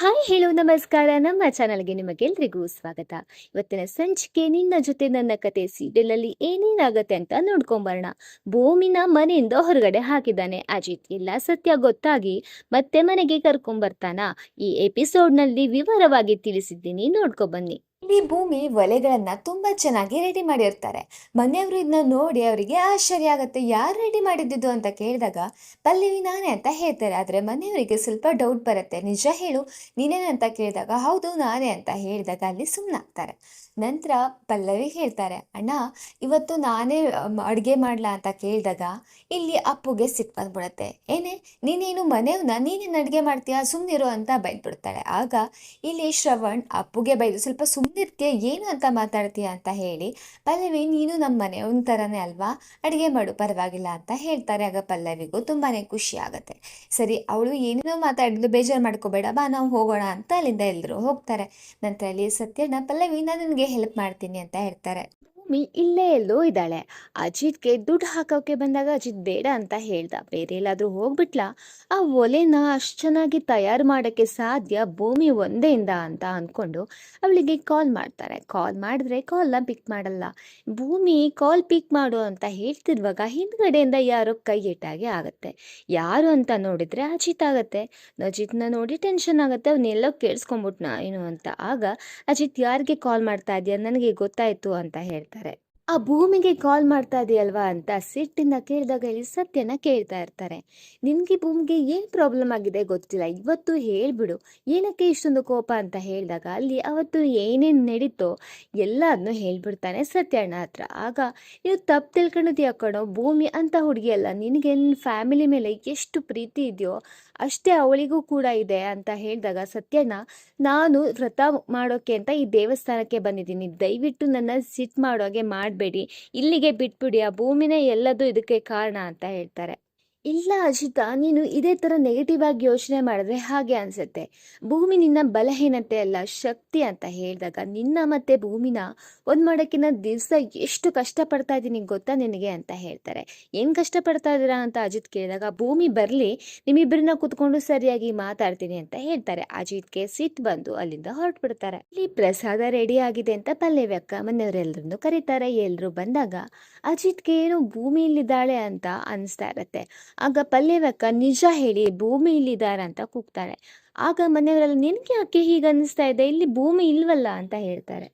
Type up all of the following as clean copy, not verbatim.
Hi ಹೇಳೋ ನಮಸ್ಕಾರ ನಮ್ಮ ಚಾನಲ್ಗೆ ನಿಮಗೆಲ್ರಿಗೂ ಸ್ವಾಗತ. ಇವತ್ತಿನ ಸಂಚಿಕೆ ನಿನ್ನ ಜೊತೆ ನನ್ನ ಕತೆ ಸೀರಿಯಲ್ ಅಲ್ಲಿ ಏನೇನಾಗತ್ತೆ ಅಂತ ನೋಡ್ಕೊಂಬರೋಣ. ಭೂಮಿನ ಮನೆಯಿಂದ ಹೊರಗಡೆ ಹಾಕಿದ್ದಾನೆ ಅಜಿತ್. ಎಲ್ಲ ಸತ್ಯ ಗೊತ್ತಾಗಿ ಮತ್ತೆ ಮನೆಗೆ ಕರ್ಕೊಂಬರ್ತಾನ. ಈ ಎಪಿಸೋಡ್ನಲ್ಲಿ ವಿವರವಾಗಿ ತಿಳಿಸಿದ್ದೀನಿ, ನೋಡ್ಕೊಬನ್ನಿ. ಇಲ್ಲಿ ಭೂಮಿ ಒಲೆಗಳನ್ನ ತುಂಬಾ ಚೆನ್ನಾಗಿ ರೆಡಿ ಮಾಡಿರ್ತಾರೆ. ಮನೆಯವರು ಇದನ್ನ ನೋಡಿ ಅವರಿಗೆ ಆಶ್ಚರ್ಯ ಆಗತ್ತೆ. ಯಾರು ರೆಡಿ ಮಾಡಿದ್ದು ಅಂತ ಕೇಳಿದಾಗ ಪಲ್ಲವಿ ನಾನೇ ಅಂತ ಹೇಳ್ತಾರೆ. ಆದ್ರೆ ಮನೆಯವರಿಗೆ ಸ್ವಲ್ಪ ಡೌಟ್ ಬರುತ್ತೆ. ನಿಜ ಹೇಳು, ನೀನೇನೆ ಅಂತ ಕೇಳಿದಾಗ ಹೌದು ನಾನೇ ಅಂತ ಹೇಳಿದಾಗ ಅಲ್ಲಿ ಸುಮ್ಮನಾಗ್ತಾರೆ. ನಂತರ ಪಲ್ಲವಿ ಹೇಳ್ತಾರೆ, ಅಣ್ಣ ಇವತ್ತು ನಾನೇ ಅಡುಗೆ ಮಾಡ್ಲಾ ಅಂತ ಕೇಳಿದಾಗ ಇಲ್ಲಿ ಅಪ್ಪುಗೆ ಸಿಟ್ಟು ಬಂದ್ಬಿಡತ್ತೆ. ಏನೇ ನೀನೇನು ಮನೆಯವನ್ನ ನೀನೇನು ಅಡುಗೆ ಮಾಡ್ತೀಯಾ, ಸುಮ್ಮನಿರು ಅಂತ ಬೈದ್ಬಿಡ್ತಾಳೆ. ಆಗ ಇಲ್ಲಿ ಶ್ರವಣ್ ಅಪ್ಪುಗೆ ಬೈದು ಸ್ವಲ್ಪ ಸುಮ್ಮನಿರ್ತೀಯ, ಏನು ಅಂತ ಮಾತಾಡ್ತೀಯ ಅಂತ ಹೇಳಿ ಪಲ್ಲವಿ ನೀನು ನಮ್ಮ ಮನೆಯವನ ಥರನೇ ಅಲ್ವಾ, ಅಡುಗೆ ಮಾಡು ಪರವಾಗಿಲ್ಲ ಅಂತ ಹೇಳ್ತಾರೆ. ಆಗ ಪಲ್ಲವಿಗೂ ತುಂಬಾನೇ ಖುಷಿ ಆಗುತ್ತೆ. ಸರಿ, ಅವಳು ಏನೇನೋ ಮಾತಾಡಿದ್ಲು, ಬೇಜಾರು ಮಾಡ್ಕೋಬೇಡ, ಬಾ ನಾವು ಹೋಗೋಣ ಅಂತ ಅಲ್ಲಿಂದ ಎಲ್ಲರೂ ಹೋಗ್ತಾರೆ. ನಂತರ ಅಲ್ಲಿ ಸತ್ಯನ ಪಲ್ಲವಿ ನಾನು ನಿನಗೆ ಹೆಲ್ಪ್ ಮಾಡ್ತೀನಿ ಅಂತ ಹೇಳ್ತಾರೆ. ಭೂಮಿ ಇಲ್ಲೇ ಎಲ್ಲೋ ಇದ್ದಾಳೆ. ಅಜಿತ್ಗೆ ದುಡ್ಡು ಹಾಕೋಕೆ ಬಂದಾಗ ಅಜಿತ್ ಬೇಡ ಅಂತ ಹೇಳ್ದ. ಬೇರೆ ಎಲ್ಲಾದ್ರೂ ಹೋಗ್ಬಿಟ್ಲಾ? ಆ ಒಲೆನ ಅಷ್ಟು ಚೆನ್ನಾಗಿ ತಯಾರು ಮಾಡೋಕ್ಕೆ ಸಾಧ್ಯ ಭೂಮಿ ಒಂದೇಯಿಂದ ಅಂತ ಅಂದ್ಕೊಂಡು ಅವಳಿಗೆ ಕಾಲ್ ಮಾಡ್ತಾರೆ. ಕಾಲ್ ಮಾಡಿದ್ರೆ ಕಾಲ್ನ ಪಿಕ್ ಮಾಡಲ್ಲ. ಭೂಮಿ ಕಾಲ್ ಪಿಕ್ ಮಾಡು ಅಂತ ಹೇಳ್ತಿರುವಾಗ ಹಿಂದ್ಗಡೆಯಿಂದ ಯಾರೋ ಕೈ ಇಟ್ಟಾಗೆ ಆಗುತ್ತೆ. ಯಾರು ಅಂತ ನೋಡಿದ್ರೆ ಅಜಿತ್ ಆಗತ್ತೆ. ಅಜಿತ್ನ ನೋಡಿ ಟೆನ್ಷನ್ ಆಗುತ್ತೆ. ಅವನ್ನೆಲ್ಲೋ ಕೇಳಿಸ್ಕೊಂಬಿಟ್ನಾ ಏನು ಅಂತ. ಆಗ ಅಜಿತ್ ಯಾರಿಗೆ ಕಾಲ್ ಮಾಡ್ತಾ ಇದೆಯಾ, ನನಗೆ ಗೊತ್ತಾಯ್ತು ಅಂತ ಹೇಳ್ತಾರೆ. ಆ ಭೂಮಿಗೆ ಕಾಲ್ ಮಾಡ್ತಾ ಇದೆಯಲ್ವಾ ಅಂತ ಸಿಟ್ಟಿಂದ ಕೇಳಿದಾಗ ಇಲ್ಲಿ ಸತ್ಯನ ಕೇಳ್ತಾ ಇರ್ತಾರೆ. ನಿನ್ಗೆ ಭೂಮಿಗೆ ಏನ್ ಪ್ರಾಬ್ಲಮ್ ಆಗಿದೆ ಗೊತ್ತಿಲ್ಲ, ಇವತ್ತು ಹೇಳ್ಬಿಡು, ಏನಕ್ಕೆ ಇಷ್ಟೊಂದು ಕೋಪ ಅಂತ ಹೇಳಿದಾಗ ಅಲ್ಲಿ ಅವತ್ತು ಏನೇನ್ ನಡೀತೋ ಎಲ್ಲದನ್ನು ಹೇಳ್ಬಿಡ್ತಾನೆ ಸತ್ಯಣ್ಣ ಹತ್ರ. ಆಗ ನೀವು ತಪ್ಪು ತಿಳ್ಕೊಂಡಿದ್ಯಾ ಕಣೋ, ಭೂಮಿ ಅಂತ ಹುಡುಗಿ ಅಲ್ಲ, ನಿನಗೆ ನಿನ್ನ ಫ್ಯಾಮಿಲಿ ಮೇಲೆ ಎಷ್ಟು ಪ್ರೀತಿ ಇದೆಯೋ ಅಷ್ಟೇ ಅವಳಿಗೂ ಕೂಡ ಇದೆ ಅಂತ ಹೇಳಿದಾಗ ಸತ್ಯಣ್ಣ, ನಾನು ವ್ರತ ಮಾಡೋಕೆ ಅಂತ ಈ ದೇವಸ್ಥಾನಕ್ಕೆ ಬಂದಿದ್ದೀನಿ, ದಯವಿಟ್ಟು ನನ್ನ ಸಿಟ್ ಮಾಡೋಗೆ ಮಾಡಬೇಡಿ, ಇಲ್ಲಿಗೆ ಬಿಟ್ಬಿಡಿ, ಆ ಭೂಮಿನೇ ಎಲ್ಲದೂ ಇದಕ್ಕೆ ಕಾರಣ ಅಂತ ಹೇಳ್ತಾರೆ. ಇಲ್ಲ ಅಜಿತ, ನೀನು ಇದೇ ಥರ ನೆಗೆಟಿವ್ ಆಗಿ ಯೋಚನೆ ಮಾಡಿದ್ರೆ ಹಾಗೆ ಅನ್ಸುತ್ತೆ. ಭೂಮಿ ನಿನ್ನ ಬಲಹೀನತೆ ಅಲ್ಲ, ಶಕ್ತಿ ಅಂತ ಹೇಳಿದಾಗ ನಿನ್ನ ಮತ್ತೆ ಭೂಮಿನ ಒಂದು ಮಾಡೋಕ್ಕಿಂತ ದಿವಸ ಎಷ್ಟು ಕಷ್ಟಪಡ್ತಾ ಇದ್ದೀನಿ ಗೊತ್ತಾ ನಿನಗೆ ಅಂತ ಹೇಳ್ತಾರೆ. ಏನು ಕಷ್ಟಪಡ್ತಾ ಇದ್ದೀರಾ ಅಂತ ಅಜಿತ್ ಕೇಳಿದಾಗ ಭೂಮಿ ಬರಲಿ, ನಿಮ್ಮಿಬ್ಬರನ್ನ ಕುತ್ಕೊಂಡು ಸರಿಯಾಗಿ ಮಾತಾಡ್ತೀನಿ ಅಂತ ಹೇಳ್ತಾರೆ. ಅಜಿತ್ಗೆ ಸಿಟ್ಟು ಬಂದು ಅಲ್ಲಿಂದ ಹೊರಟ್ಬಿಡ್ತಾರೆ. ಇಲ್ಲಿ ಪ್ರಸಾದ ರೆಡಿ ಆಗಿದೆ ಅಂತ ಪಲ್ಲವಿ ಅಕ್ಕ ಮನೆಯವರೆಲ್ಲರನ್ನು ಕರೀತಾರೆ. ಎಲ್ಲರೂ ಬಂದಾಗ ಅಜಿತ್ಗೆ ಏನು ಭೂಮಿ ಇಲ್ಲಿದ್ದಾಳೆ ಅಂತ ಅನಿಸ್ತಾ ಇರತ್ತೆ. ಆಗ ಪಲ್ಲವಕ್ಕ ನಿಜ ಹೇಳಿ ಭೂಮಿ ಇಲ್ಲಿದ್ದಾರೆ ಅಂತ ಕೂಗ್ತಾಳೆ. ಆಗ ಮನೆಯವರೆಲ್ಲ ನಿನ್ಗೆ ಯಾಕೆ ಹೀಗೆ ಅನ್ನಿಸ್ತಾ ಇದೆ, ಇಲ್ಲಿ ಭೂಮಿ ಇಲ್ವಲ್ಲ ಅಂತ ಹೇಳ್ತಾರೆ.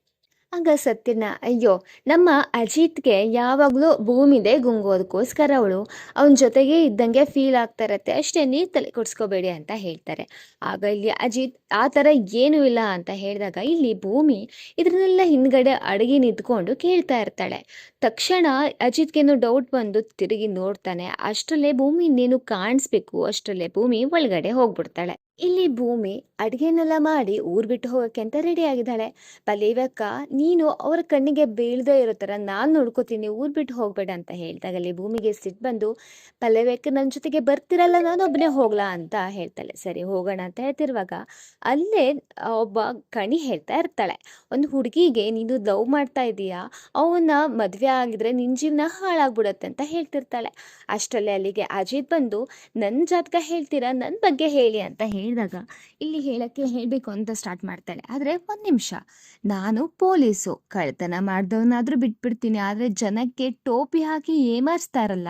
ಆಗ ಸತ್ಯನ, ಅಯ್ಯೋ ನಮ್ಮ ಅಜಿತ್ಗೆ ಯಾವಾಗಲೂ ಭೂಮಿದೆ ಗುಂಗು, ಅದಕ್ಕೋಸ್ಕರ ಅವಳು ಅವನ ಜೊತೆಗೆ ಇದ್ದಂಗೆ ಫೀಲ್ ಆಗ್ತಾ ಇರತ್ತೆ ಅಷ್ಟೇ, ನೀರು ತಲೆ ಕೊಡಿಸ್ಕೋಬೇಡಿ ಅಂತ ಹೇಳ್ತಾರೆ. ಆಗ ಇಲ್ಲಿ ಅಜಿತ್ ಆ ಥರ ಏನೂ ಇಲ್ಲ ಅಂತ ಹೇಳಿದಾಗ ಇಲ್ಲಿ ಭೂಮಿ ಇದನ್ನೆಲ್ಲ ಹಿಂದ್ಗಡೆ ಅಡಗಿ ನಿಂತ್ಕೊಂಡು ಕೇಳ್ತಾ ಇರ್ತಾಳೆ. ತಕ್ಷಣ ಅಜಿತ್ಗೇನು ಡೌಟ್ ಬಂದು ತಿರುಗಿ ನೋಡ್ತಾನೆ. ಅಷ್ಟರಲ್ಲೇ ಭೂಮಿ ಇನ್ನೇನು ಕಾಣಿಸ್ಬೇಕು, ಅಷ್ಟರಲ್ಲೇ ಭೂಮಿ ಒಳಗಡೆ ಹೋಗ್ಬಿಡ್ತಾಳೆ. ಇಲ್ಲಿ ಭೂಮಿ ಅಡುಗೆನೆಲ್ಲ ಮಾಡಿ ಊರು ಬಿಟ್ಟು ಹೋಗೋಕ್ಕೆ ಅಂತ ರೆಡಿ ಆಗಿದ್ದಾಳೆ. ಪಲ್ಲವಕ್ಕ, ನೀನು ಅವ್ರ ಕಣ್ಣಿಗೆ ಬೀಳದೇ ಇರೋ ಥರ ನಾನು ನೋಡ್ಕೋತೀನಿ, ಊರು ಬಿಟ್ಟು ಹೋಗ್ಬೇಡ ಅಂತ ಹೇಳಿದಾಗ ಅಲ್ಲಿ ಭೂಮಿಗೆ ಸಿಟ್ಟು ಬಂದು, ಪಲ್ಲವಕ್ಕ ನನ್ನ ಜೊತೆಗೆ ಬರ್ತಿರಲ್ಲ, ನಾನು ಒಬ್ಬನೇ ಹೋಗ್ಲಾ ಅಂತ ಹೇಳ್ತಾಳೆ. ಸರಿ ಹೋಗೋಣ ಅಂತ ಹೇಳ್ತಿರುವಾಗ ಅಲ್ಲೇ ಒಬ್ಬ ಕಣಿ ಹೇಳ್ತಾ ಇರ್ತಾಳೆ, ಒಂದು ಹುಡುಗಿಗೆ ನೀನು ಲವ್ ಮಾಡ್ತಾ ಇದೀಯಾ, ಅವನ್ನ ಮದುವೆ ಆಗಿದ್ರೆ ನಿನ್ನ ಜೀವನ ಹಾಳಾಗ್ಬಿಡತ್ತೆ ಅಂತ ಹೇಳ್ತಿರ್ತಾಳೆ. ಅಷ್ಟರಲ್ಲೇ ಅಲ್ಲಿಗೆ ಅಜಿತ್ ಬಂದು, ನನ್ನ ಜಾತಕ ಹೇಳ್ತೀರಾ, ನನ್ನ ಬಗ್ಗೆ ಹೇಳಿ ಅಂತ ಹೇಳಿದಾಗ ಇಲ್ಲಿ ಹೇಳಬೇಕು ಅಂತ ಸ್ಟಾರ್ಟ್ ಮಾಡ್ತಾಳೆ. ಆದರೆ ಒಂದು ನಿಮಿಷ, ನಾನು ಪೊಲೀಸು, ಕಳ್ತನ ಮಾಡ್ದವನಾದ್ರೂ ಬಿಟ್ಬಿಡ್ತೀನಿ, ಆದರೆ ಜನಕ್ಕೆ ಟೋಪಿ ಹಾಕಿ ಏಮಾರಿಸ್ತಾರಲ್ಲ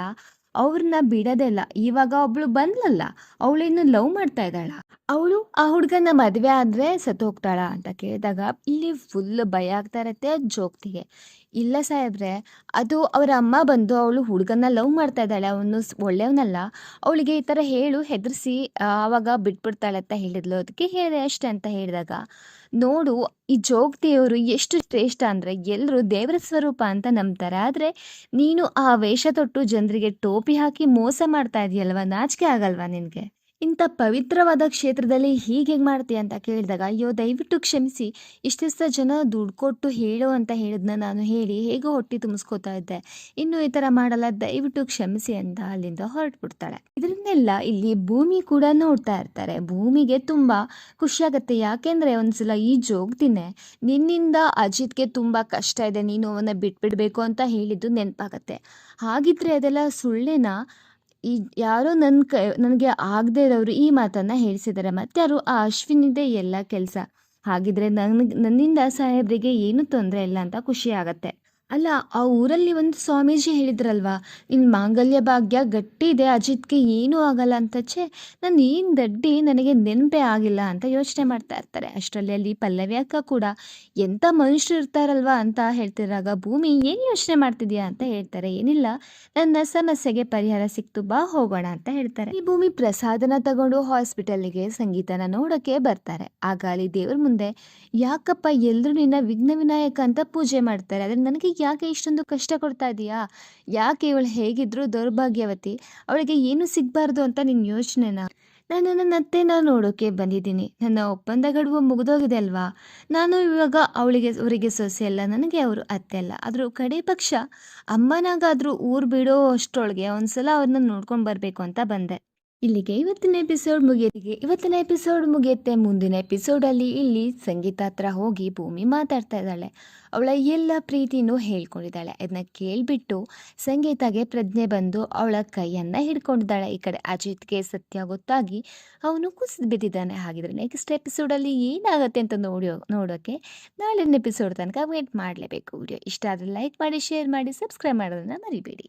ಅವ್ರನ್ನ ಬಿಡೋದೇ ಇಲ್ಲ. ಇವಾಗ ಒಬ್ಳು ಬಂದ್ಲಲ್ಲ, ಅವಳಿನ್ನು ಲವ್ ಮಾಡ್ತಾ ಇದ್ದಾಳ, ಅವಳು ಆ ಹುಡುಗನ ಮದುವೆ ಆದ್ರೆ ಸತ್ತು ಹೋಗ್ತಾಳ ಅಂತ ಕೇಳಿದಾಗ ಇಲ್ಲಿ ಫುಲ್ ಭಯ ಆಗ್ತಾ ಇರತ್ತೆ ಜೋಗ್ತಿಗೆ. ಇಲ್ಲ ಸಾಹೇಬ್ರೆ, ಅದು ಅವರ ಅಮ್ಮ ಬಂದು ಅವಳು ಹುಡುಗನ ಲವ್ ಮಾಡ್ತಾ ಇದ್ದಾಳೆ, ಅವನು ಒಳ್ಳೆಯವನಲ್ಲ, ಅವಳಿಗೆ ಈ ಥರ ಹೇಳು ಹೆದರ್ಸಿ ಆವಾಗ ಬಿಟ್ಬಿಡ್ತಾಳೆ ಅಂತ ಹೇಳಿದ್ಲು, ಅದಕ್ಕೆ ಹೇಳಿದೆ ಅಷ್ಟೇ ಅಂತ ಹೇಳಿದಾಗ, ನೋಡು ಈ ಜೋಗ್ತಿಯವರು ಎಷ್ಟು ಶ್ರೇಷ್ಠ ಅಂದರೆ ಎಲ್ಲರೂ ದೇವರ ಸ್ವರೂಪ ಅಂತ ನಂಬ್ತಾರೆ, ಆದರೆ ನೀನು ಆ ವೇಷ ತೊಟ್ಟು ಜನರಿಗೆ ಟೋಪಿ ಹಾಕಿ ಮೋಸ ಮಾಡ್ತಾ ಇದೆಯಲ್ವ, ನಾಚಿಕೆ ಆಗಲ್ವಾ ನಿನಗೆ? ಇಂಥ ಪವಿತ್ರವಾದ ಕ್ಷೇತ್ರದಲ್ಲಿ ಹೀಗೆ ಮಾಡ್ತೀಯ ಅಂತ ಕೇಳಿದಾಗ, ಅಯ್ಯೋ ದಯವಿಟ್ಟು ಕ್ಷಮಿಸಿ, ಇಷ್ಟಿಷ್ಟ ಜನ ದುಡ್ಡು ಕೊಟ್ಟು ಹೇಳು ಅಂತ ಹೇಳಿದ್ನ ನಾನು ಹೇಳಿ ಹೇಗೋ ಹೊಟ್ಟೆ ತುಂಬಿಸ್ಕೋತಾ ಇದ್ದೆ, ಇನ್ನು ಈ ಥರ ಮಾಡಲ್ಲ, ದಯವಿಟ್ಟು ಕ್ಷಮಿಸಿ ಅಂತ ಅಲ್ಲಿಂದ ಹೊರಟ್ಬಿಡ್ತಾಳೆ. ಇದನ್ನೆಲ್ಲ ಇಲ್ಲಿ ಭೂಮಿ ಕೂಡ ನೋಡ್ತಾ ಇರ್ತಾರೆ. ಭೂಮಿಗೆ ತುಂಬ ಖುಷಿಯಾಗತ್ತೆ, ಯಾಕೆಂದರೆ ಒಂದ್ಸಲ ಈ ಜೋಗ್ತಿನೇ ನಿನ್ನಿಂದ ಅಜಿತ್ಗೆ ತುಂಬ ಕಷ್ಟ ಇದೆ, ನೀನು ಅವನ್ನ ಬಿಟ್ಬಿಡ್ಬೇಕು ಅಂತ ಹೇಳಿದ್ದು ನೆನಪಾಗತ್ತೆ. ಹಾಗಿದ್ರೆ ಅದೆಲ್ಲ ಸುಳ್ಳೇನಾ? ಈ ಯಾರೋ ನನಗೆ ಆಗದೆ ಇರೋರು ಈ ಮಾತನ್ನು ಹೇಳಿಸಿದ್ದಾರೆ, ಮತ್ತಾರು ಆ ಅಶ್ವಿನಿದೆ ಎಲ್ಲ ಕೆಲಸ. ಹಾಗಿದ್ರೆ ನನ್ನಿಂದ ಸಾಹೇಬ್ರಿಗೆ ಏನೂ ತೊಂದರೆ ಇಲ್ಲ ಅಂತ ಖುಷಿ ಆಗತ್ತೆ. ಅಲ್ಲ, ಆ ಊರಲ್ಲಿ ಒಂದು ಸ್ವಾಮೀಜಿ ಹೇಳಿದ್ರಲ್ವಾ, ನಿನ್ನ ಮಾಂಗಲ್ಯ ಭಾಗ್ಯ ಗಟ್ಟಿ ಇದೆ, ಅಜಿತ್ಗೆ ಏನೂ ಆಗಲ್ಲ ಅಂತ. ಛೇ, ನಾನು ಏನು ದಡ್ಡಿ, ನನಗೆ ನೆನಪೇ ಆಗಿಲ್ಲ ಅಂತ ಯೋಚನೆ ಮಾಡ್ತಾ ಇರ್ತಾರೆ. ಅಷ್ಟರಲ್ಲಿ ಅಲ್ಲಿ ಪಲ್ಲವಿ ಅಕ್ಕ ಕೂಡ ಎಂಥ ಮನುಷ್ಯರು ಇರ್ತಾರಲ್ವಾ ಅಂತ ಹೇಳ್ತಿರಾಗ ಭೂಮಿ ಏನು ಯೋಚನೆ ಮಾಡ್ತಿದ್ಯಾ ಅಂತ ಹೇಳ್ತಾರೆ. ಏನಿಲ್ಲ, ನನ್ನ ಸಮಸ್ಯೆಗೆ ಪರಿಹಾರ ಸಿಕ್ತು, ಬಾ ಹೋಗೋಣ ಅಂತ ಹೇಳ್ತಾರೆ. ಈ ಭೂಮಿ ಪ್ರಸಾದನ ತಗೊಂಡು ಹಾಸ್ಪಿಟಲ್ಗೆ ಸಂಗೀತನ ನೋಡೋಕ್ಕೆ ಬರ್ತಾರೆ. ಆಗ ಅಲ್ಲಿ ದೇವ್ರ ಮುಂದೆ, ಯಾಕಪ್ಪ ಎಲ್ಲರೂ ನಿನ್ನ ವಿಘ್ನ ವಿನಾಯಕ ಅಂತ ಪೂಜೆ ಮಾಡ್ತಾರೆ, ಆದರೆ ನನಗೆ ಯಾಕೆ ಇಷ್ಟೊಂದು ಕಷ್ಟ ಕೊಡ್ತಾ ಇದೀಯಾ? ಯಾಕೆ ಇವಳು ಹೇಗಿದ್ರು ದೌರ್ಭಾಗ್ಯವತಿ, ಅವಳಿಗೆ ಏನು ಸಿಗಬಾರ್ದು ಅಂತ ನಿನ್ನ ಯೋಚನೆನಾ? ನಾನು ನನ್ನ ಅತ್ತೆನ ನೋಡೋಕೆ ಬಂದಿದ್ದೀನಿ. ನನ್ನ ಒಪ್ಪಂದ ಗಡುವು ಮುಗಿದೋಗಿದೆ ಅಲ್ವಾ. ನಾನು ಇವಾಗ ಅವರಿಗೆ ಸೊಸೆ ಅಲ್ಲ, ನನಗೆ ಅವರು ಅತ್ತೆ ಅಲ್ಲ. ಆದರೂ ಕಡೆ ಪಕ್ಷ ಅಮ್ಮನಾಗಾದರೂ ಊರು ಬಿಡೋ ಅಷ್ಟರೊಳಗೆ ಒಂದ್ಸಲ ಅವ್ರನ್ನ ನೋಡ್ಕೊಂಡು ಬರಬೇಕು ಅಂತ ಬಂದೆ. ಇಲ್ಲಿಗೆ ಇವತ್ತಿನ ಎಪಿಸೋಡ್ ಮುಗಿಯುತ್ತೆ. ಮುಂದಿನ ಎಪಿಸೋಡಲ್ಲಿ ಇಲ್ಲಿ ಸಂಗೀತ ಹತ್ರ ಹೋಗಿ ಭೂಮಿ ಮಾತಾಡ್ತಾ ಇದ್ದಾಳೆ. ಅವಳ ಎಲ್ಲ ಪ್ರೀತಿನೂ ಹೇಳ್ಕೊಂಡಿದ್ದಾಳೆ. ಇದನ್ನ ಕೇಳಿಬಿಟ್ಟು ಸಂಗೀತಗೆ ಪ್ರಜ್ಞೆ ಬಂದು ಅವಳ ಕೈಯನ್ನು ಹಿಡ್ಕೊಂಡಿದ್ದಾಳೆ. ಈ ಕಡೆ ಅಜಿತ್ಗೆ ಸತ್ಯ ಗೊತ್ತಾಗಿ ಅವನು ಕುಸಿದು ಬಿದ್ದಿದ್ದಾನೆ. ಹಾಗಿದ್ರೆ ನೆಕ್ಸ್ಟ್ ಎಪಿಸೋಡಲ್ಲಿ ಏನಾಗುತ್ತೆ ಅಂತ ನೋಡೋಕ್ಕೆ ನಾಳಿನ ಎಪಿಸೋಡ್ ತನಕ ವೇಟ್ ಮಾಡಲೇಬೇಕು. ವಿಡಿಯೋ ಇಷ್ಟ ಆದರೆ ಲೈಕ್ ಮಾಡಿ, ಶೇರ್ ಮಾಡಿ, ಸಬ್ಸ್ಕ್ರೈಬ್ ಮಾಡೋದನ್ನು ಮರಿಬೇಡಿ.